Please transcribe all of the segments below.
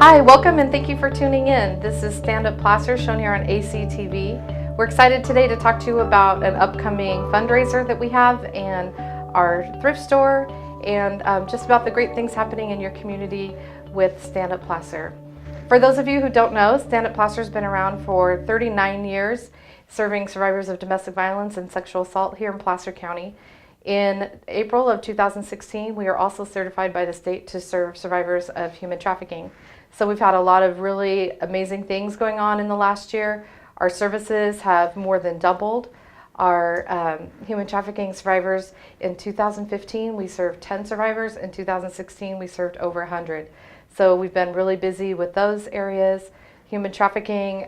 Hi, welcome and thank you for tuning in. This is Stand Up Placer shown here on ACTV. We're excited today to talk to you about an upcoming fundraiser that we have and our thrift store and just about the great things happening in your community with Stand Up Placer. For those of you who don't know, Stand Up Placer has been around for 39 years, serving survivors of domestic violence and sexual assault here in Placer County. In April of 2016, we are also certified by the state to serve survivors of human trafficking. So we've had a lot of really amazing things going on in the last year. Our services have more than doubled. Our human trafficking survivors in 2015, we served 10 survivors. In 2016, we served over 100. So we've been really busy with those areas. Human trafficking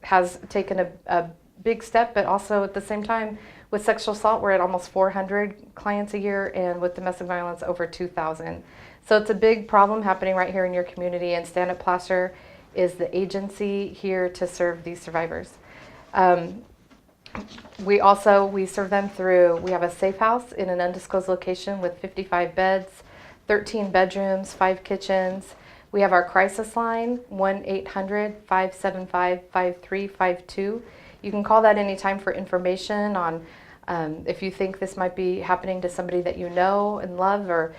has taken a big step, but also at the same time, with sexual assault, we're at almost 400 clients a year, and with domestic violence, over 2,000. So it's a big problem happening right here in your community, and Stand Up Placer is the agency here to serve these survivors. We serve them through, we have a safe house in an undisclosed location with 55 beds, 13 bedrooms, 5 kitchens. We have our crisis line, 1-800-575-5352. You can call that anytime for information on if you think this might be happening to somebody that you know and love or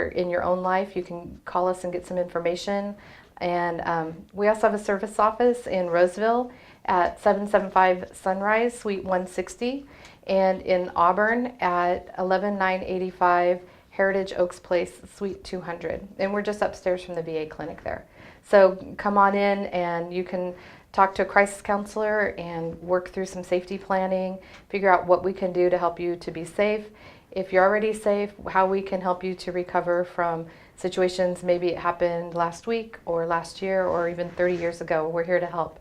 in your own life, you can call us and get some information. And we also have a service office in Roseville at 775 Sunrise, Suite 160, and in Auburn at 11985 Heritage Oaks Place, Suite 200. And we're just upstairs from the VA clinic there. So come on in and you can talk to a crisis counselor and work through some safety planning, figure out what we can do to help you to be safe. If you're already safe, how we can help you to recover from situations, maybe it happened last week or last year or even 30 years ago. We're here to help.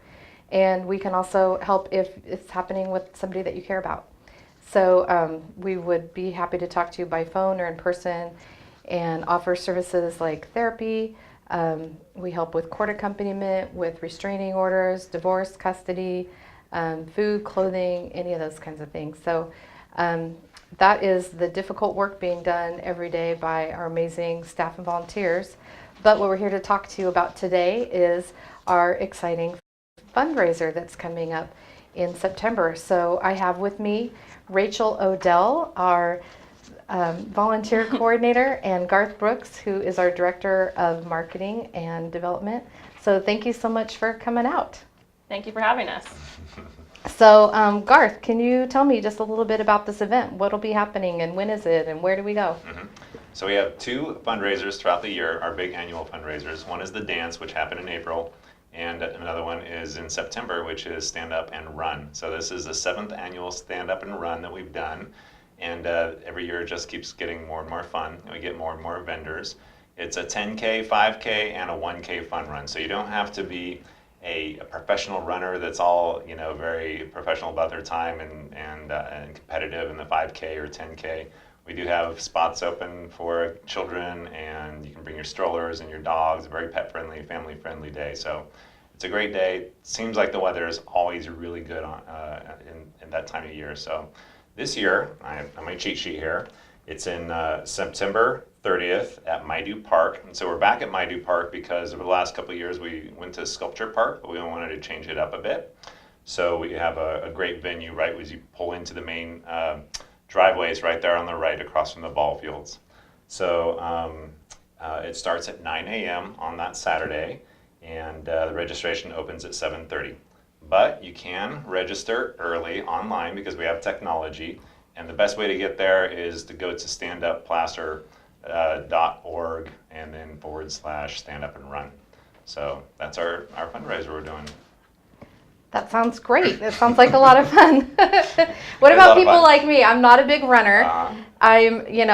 And we can also help if it's happening with somebody that you care about. So we would be happy to talk to you by phone or in person and offer services like therapy. We help with court accompaniment, with restraining orders, divorce, custody, food, clothing, any of those kinds of things. So that is the difficult work being done every day by our amazing staff and volunteers. But what we're here to talk to you about today is our exciting fundraiser that's coming up in September. So I have with me Rachel Odell, our volunteer coordinator, and Garth Brooks, who is our director of marketing and development. So thank you so much for coming out. Thank you for having us. So Garth, can you tell me just a little bit about this event? What'll be happening and when is it and where do we go? So we have 2 fundraisers throughout the year, our big annual fundraisers. One is the dance, which happened in April, and another one is in September, which is Stand Up and Run. So this is the 7th annual Stand Up and Run that we've done. And every year it just keeps getting more and more fun, and we get more and more vendors. It's a 10K, 5K, and a 1K fun run. So you don't have to be a professional runner that's all very professional about their time and competitive in the 5K or 10K. We do have spots open for children, and you can bring your strollers and your dogs. A very pet-friendly, family-friendly day. So it's a great day. Seems like the weather is always really good in that time of year. So this year, I have my cheat sheet here. It's in September 30th at Maidu Park. And so we're back at Maidu Park because over the last couple of years we went to Sculpture Park, but we wanted to change it up a bit. So we have a great venue right as you pull into the main driveways right there on the right across from the ball fields. So it starts at 9 a.m. on that Saturday, and the registration opens at 7:30. But you can register early online because we have technology, and the best way to get there is to go to standupplacer.org and then /stand up and run. So that's our fundraiser we're doing. That sounds great. It sounds like a lot of fun. What about people like me? I'm not a big runner. I'm, is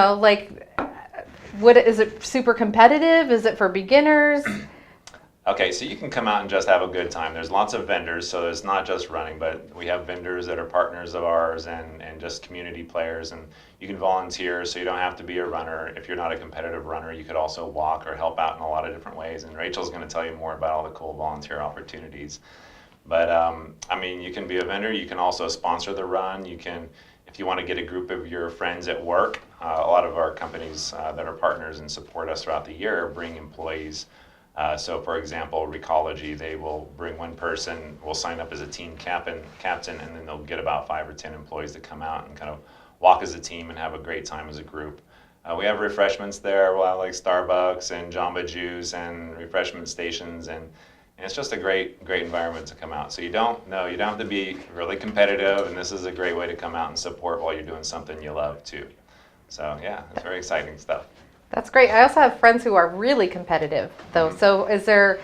it super competitive? Is it for beginners? Okay, so you can come out and just have a good time. There's lots of vendors, so it's not just running, but we have vendors that are partners of ours and just community players, and you can volunteer, so you don't have to be a runner. If you're not a competitive runner, you could also walk or help out in a lot of different ways, and Rachel's going to tell you more about all the cool volunteer opportunities. But, you can be a vendor. You can also sponsor the run. You can, if you want to get a group of your friends at work, a lot of our companies that are partners and support us throughout the year bring employees So for example, Recology, they will bring one person, will sign up as a team captain, and then they'll get about 5 or 10 employees to come out and kind of walk as a team and have a great time as a group. We have refreshments there. We'll have like Starbucks and Jamba Juice and refreshment stations, and it's just a great environment to come out. So you don't have to be really competitive, and this is a great way to come out and support while you're doing something you love too. So yeah, it's very exciting stuff. That's great. I also have friends who are really competitive, though. Mm-hmm. So is there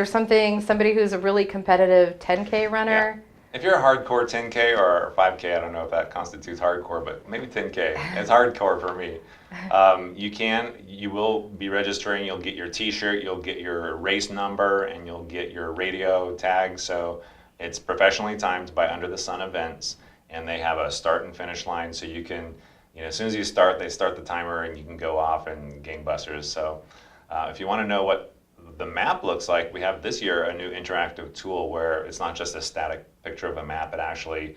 somebody who's a really competitive 10K runner? Yeah. If you're a hardcore 10K or 5K, I don't know if that constitutes hardcore, but maybe 10K. It's hardcore for me. You will be registering. You'll get your T-shirt, you'll get your race number, and you'll get your radio tag. So it's professionally timed by Under the Sun Events, and they have a start and finish line. So you can, as soon as you start, they start the timer, and you can go off and gangbusters. So if you want to know what the map looks like, we have this year a new interactive tool where it's not just a static picture of a map. It actually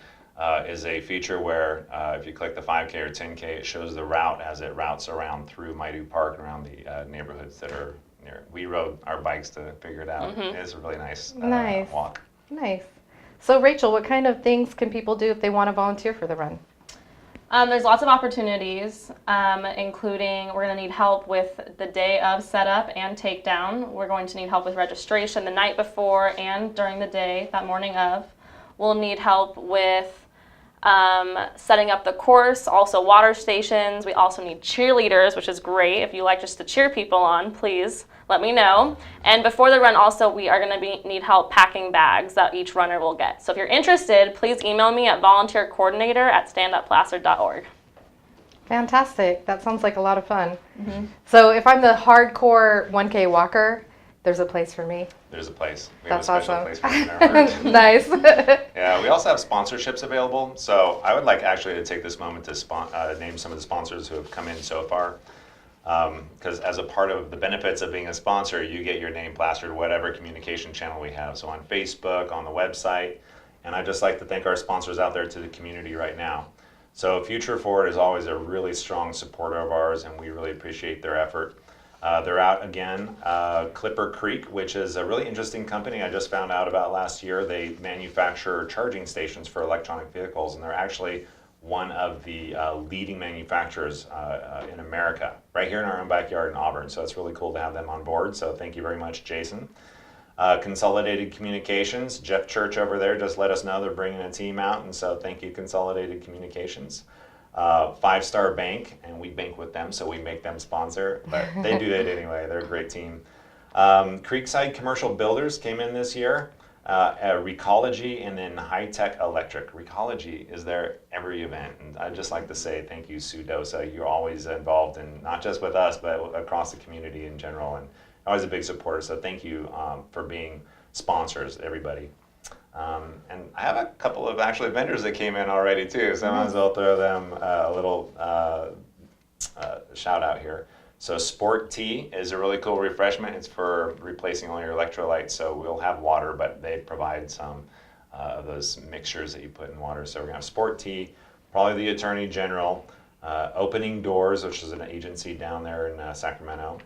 is a feature where if you click the 5K or 10K, it shows the route as it routes around through Maidu Park and around the neighborhoods that are near. We rode our bikes to figure it out. Mm-hmm. It's a really nice walk. Nice. So Rachel, what kind of things can people do if they want to volunteer for the run? There's lots of opportunities, including we're going to need help with the day of setup and takedown. We're going to need help with registration the night before and during the day, that morning of. We'll need help with setting up the course, also water stations. We also need cheerleaders, which is great. If you like just to cheer people on, please let me know. And before the run also, we are going to need help packing bags that each runner will get. So if you're interested, please email me at volunteercoordinator@standupplacer.org. Fantastic. That sounds like a lot of fun. Mm-hmm. So if I'm the hardcore 1K walker, there's a place for me. There's a place. We That's have a special awesome. place for you in our heart. Nice. Yeah, we also have sponsorships available. So I would like actually to take this moment to name some of the sponsors who have come in so far. Because as a part of the benefits of being a sponsor, you get your name plastered whatever communication channel we have. So on Facebook, on the website, and I'd just like to thank our sponsors out there to the community right now. So Future Forward is always a really strong supporter of ours, and we really appreciate their effort. They're out again, Clipper Creek, which is a really interesting company I just found out about last year. They manufacture charging stations for electronic vehicles, and they're actually one of the leading manufacturers in America, right here in our own backyard in Auburn. So it's really cool to have them on board. So thank you very much, Jason. Consolidated Communications, Jeff Church over there just let us know they're bringing a team out, and so thank you, Consolidated Communications. 5 Star Bank, and we bank with them, so we make them sponsor, but they do it anyway. They're a great team. Creekside Commercial Builders came in this year. Recology, and then High Tech Electric. Recology is there every event, and I'd just like to say thank you, Sue Dosa. You're always involved in not just with us, but across the community in general, and always a big supporter. So thank you for being sponsors, everybody. And I have a couple of actually vendors that came in already too, so I might as well throw them a little shout out here. So Sport Tea is a really cool refreshment. It's for replacing all your electrolytes. So we'll have water, but they provide some of those mixtures that you put in water. So we're gonna have Sport Tea, probably the Attorney General, Opening Doors, which is an agency down there in Sacramento,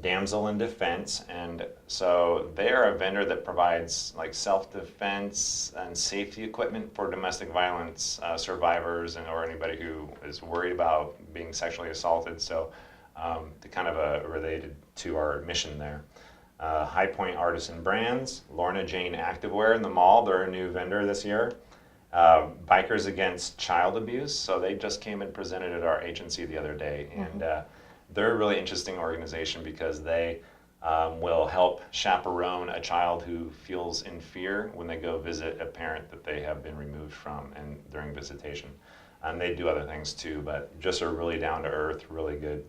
Damsel in Defense, and so they are a vendor that provides like self-defense and safety equipment for domestic violence survivors and or anybody who is worried about being sexually assaulted. So kind of related to our mission there. High Point Artisan Brands, Lorna Jane Activewear in the mall, they're a new vendor this year. Bikers Against Child Abuse, so they just came and presented at our agency the other day, and they're a really interesting organization because they will help chaperone a child who feels in fear when they go visit a parent that they have been removed from and during visitation. And they do other things too, but just a really down-to-earth, really good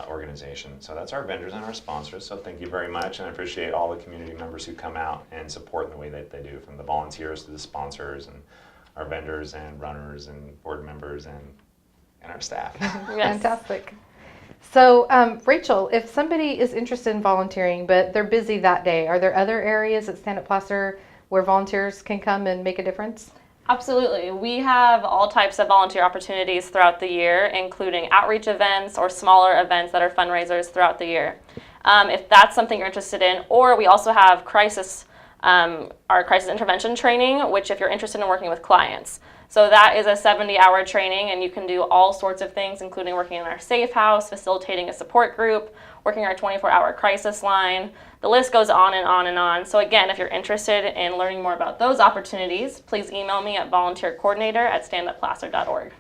organization. So that's our vendors and our sponsors. So thank you very much, and I appreciate all the community members who come out and support in the way that they do, from the volunteers to the sponsors and our vendors and runners and board members and our staff. Fantastic. So Rachel, if somebody is interested in volunteering but they're busy that day, are there other areas at Stand Up Placer where volunteers can come and make a difference? Absolutely. We have all types of volunteer opportunities throughout the year, including outreach events or smaller events that are fundraisers throughout the year. if that's something you're interested in. Or we also have our crisis intervention training, which if you're interested in working with clients. So that is a 70-hour training, and you can do all sorts of things, including working in our safe house, facilitating a support group, working our 24-hour crisis line. The list goes on and on and on. So again, if you're interested in learning more about those opportunities, please email me at volunteercoordinator@standupplacer.org.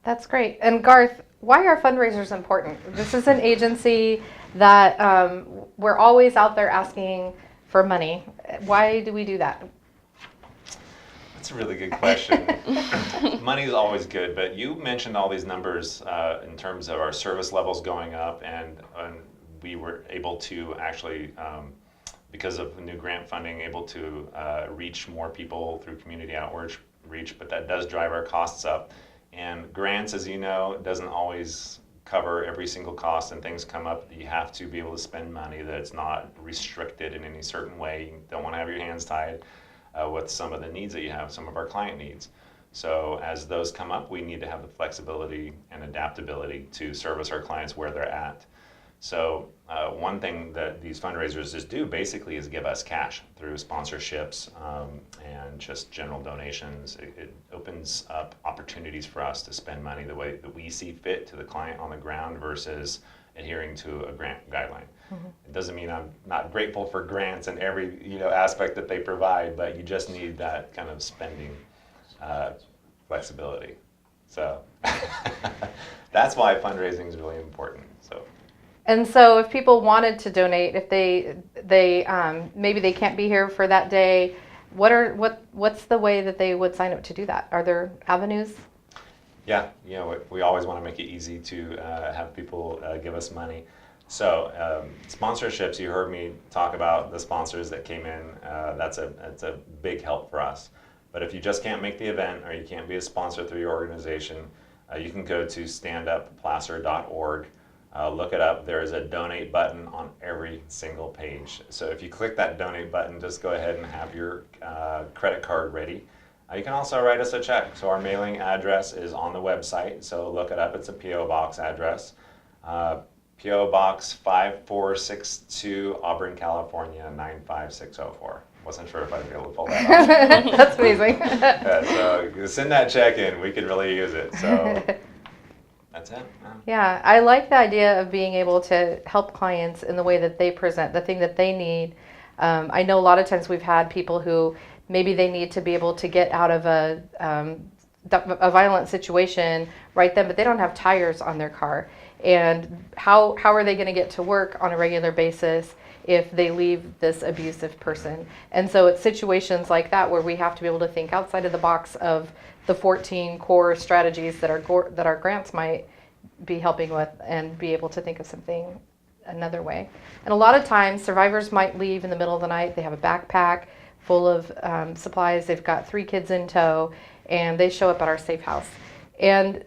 That's great. And Garth, why are fundraisers important? This is an agency that we're always out there asking for money. Why do we do that? That's a really good question. Money is always good, but you mentioned all these numbers in terms of our service levels going up, and we were able to actually, because of the new grant funding, able to reach more people through community outreach, but that does drive our costs up. And grants, as you know, doesn't always cover every single cost, and things come up that you have to be able to spend money, that it's not restricted in any certain way. You don't want to have your hands tied with some of the needs that you have, some of our client needs. So as those come up, we need to have the flexibility and adaptability to service our clients where they're at. So one thing that these fundraisers just do basically is give us cash through sponsorships and just general donations. It opens up opportunities for us to spend money the way that we see fit to the client on the ground versus adhering to a grant guideline. Mm-hmm. It doesn't mean I'm not grateful for grants and every aspect that they provide, but you just need that kind of spending flexibility. So that's why fundraising is really important. And so if people wanted to donate, if they maybe they can't be here for that day, what's the way that they would sign up to do that? Are there avenues? Yeah, we always want to make it easy to have people give us money. So sponsorships, you heard me talk about the sponsors that came in. That's a big help for us. But if you just can't make the event or you can't be a sponsor through your organization, you can go to standupplacer.org. Look it up. There is a donate button on every single page. So if you click that donate button, just go ahead and have your credit card ready. You can also write us a check. So our mailing address is on the website. So look it up. It's a P.O. Box address. P.O. Box 5462, Auburn, California, 95604. Wasn't sure if I'd be able to pull that off. That's amazing. So send that check in. We could really use it. So that's it. Yeah, I like the idea of being able to help clients in the way that they present the thing that they need. I know a lot of times we've had people who maybe they need to be able to get out of a violent situation right then, but they don't have tires on their car. And how are they going to get to work on a regular basis if they leave this abusive person? And so it's situations like that where we have to be able to think outside of the box of the 14 core strategies that our grants might be helping with, and be able to think of something another way. And a lot of times survivors might leave in the middle of the night. They have a backpack full of supplies. They've got 3 kids in tow, and they show up at our safe house. And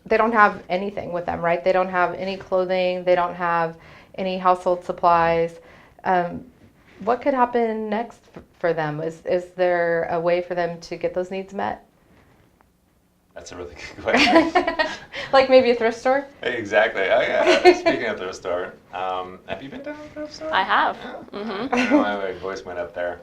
they don't have anything with them, right? They don't have any clothing. They don't have any household supplies. What could happen next for them? Is there a way for them to get those needs met? That's a really good question. Like maybe a thrift store? Exactly. Oh yeah. Speaking of thrift store, have you been to a thrift store? I have. Yeah. Mm-hmm. I know my voice went up there.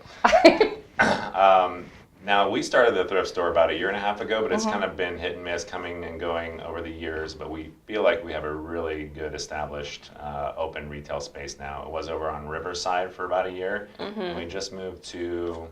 Now we started the thrift store about 1.5 years ago, but it's kind of been hit and miss, coming and going over the years. But we feel like we have a really good established open retail space now. It was over on Riverside for about 1 year. And we just moved to,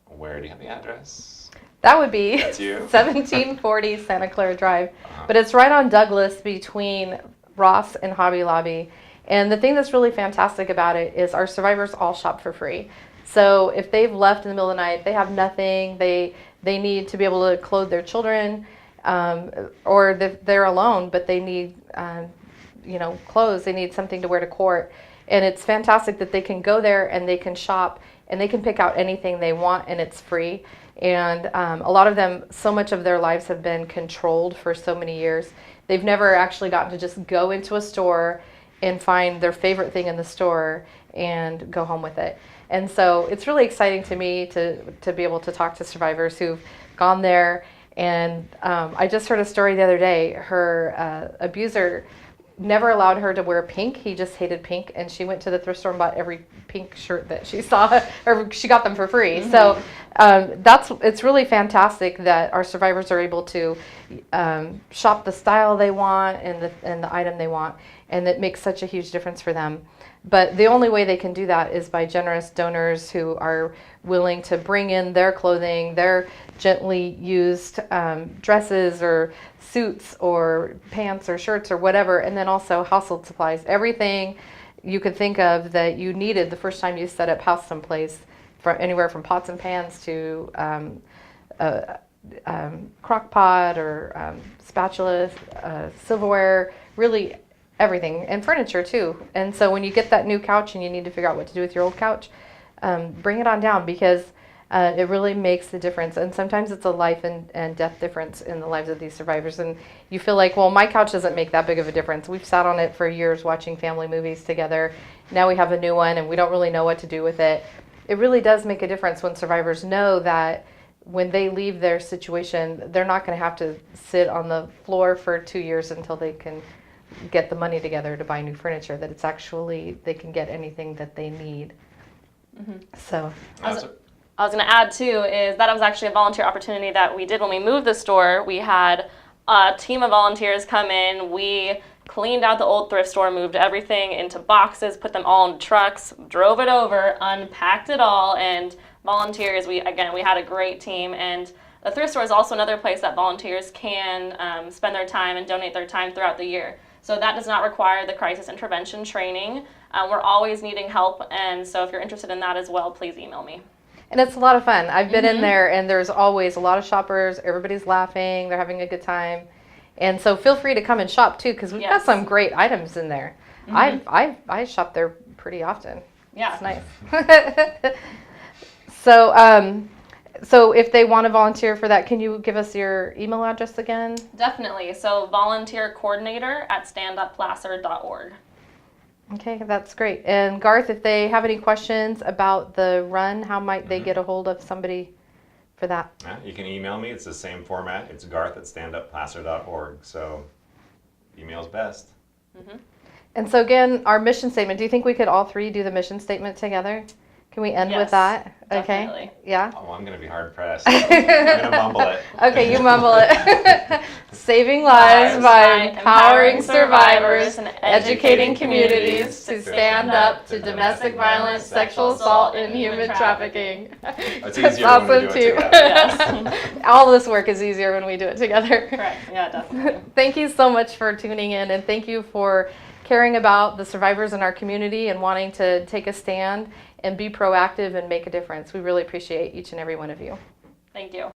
where do you have the address? That would be That's you? 1740 Santa Clara Drive. But it's right on Douglas between Ross and Hobby Lobby. And the thing that's really fantastic about it is our survivors all shop for free. So if they've left in the middle of the night, they have nothing, they need to be able to clothe their children, or they're alone, but they need clothes, they need something to wear to court. And it's fantastic that they can go there and they can shop and they can pick out anything they want, and it's free. And a lot of them, so much of their lives have been controlled for so many years. They've never actually gotten to just go into a store and find their favorite thing in the store and go home with it. And so it's really exciting to me to be able to talk to survivors who've gone there. And I just heard a story the other day. Her abuser never allowed her to wear pink. He just hated pink, and she went to the thrift store and bought every pink shirt that she saw, or she got them for free. Mm-hmm. So it's really fantastic that our survivors are able to shop the style they want and the item they want, and it makes such a huge difference for them. But the only way they can do that is by generous donors who are willing to bring in their clothing, their gently used dresses or suits or pants or shirts or whatever, and then also household supplies. Everything you could think of that you needed the first time you set up house someplace, from anywhere from pots and pans to crock pot or spatula, silverware, really everything, and furniture too. And so when you get that new couch and you need to figure out what to do with your old couch, bring it on down, because it really makes the difference. And sometimes it's a life and death difference in the lives of these survivors. And you feel like, well, my couch doesn't make that big of a difference. We've sat on it for years watching family movies together. Now we have a new one and we don't really know what to do with it. It really does make a difference when survivors know that when they leave their situation, they're not going to have to sit on the floor for 2 years until they can get the money together to buy new furniture, that it's actually, they can get anything that they need. Mm-hmm. So I was going to add too is that it was actually a volunteer opportunity that we did when we moved the store. We had a team of volunteers come in. We cleaned out the old thrift store, moved everything into boxes, put them all in trucks, drove it over, unpacked it all, and volunteers, we had a great team. And the thrift store is also another place that volunteers can spend their time and donate their time throughout the year. So that does not require the crisis intervention training. We're always needing help, and so if you're interested in that as well, please email me. and it's a lot of fun. I've been in there, and there's always a lot of shoppers. Everybody's laughing. They're having a good time. And so feel free to come and shop, too, because we've got some great items in there. I shop there pretty often. Yeah. It's nice. So if they want to volunteer for that, can you give us your email address again? Definitely. So volunteer coordinator at standupplacer.org. Okay, that's great. And Garth, if they have any questions about the run, how might they get a hold of somebody for that? You can email me. It's the same format. It's garth@standupplacer.org. So email's best. And so again, our mission statement, do you think we could all three do the mission statement together? Can we end with that? Okay. Definitely. Yeah? Oh, I'm going to be hard pressed. I'm going to mumble it. Okay, you mumble it. Saving lives by empowering survivors and educating communities to stand up to domestic violence, sexual assault, and human trafficking. It's easier when we do it together. Yes. All this work is easier when we do it together. Correct. Yeah, definitely. Thank you so much for tuning in, and thank you for caring about the survivors in our community and wanting to take a stand and be proactive and make a difference. We really appreciate each and every one of you. Thank you.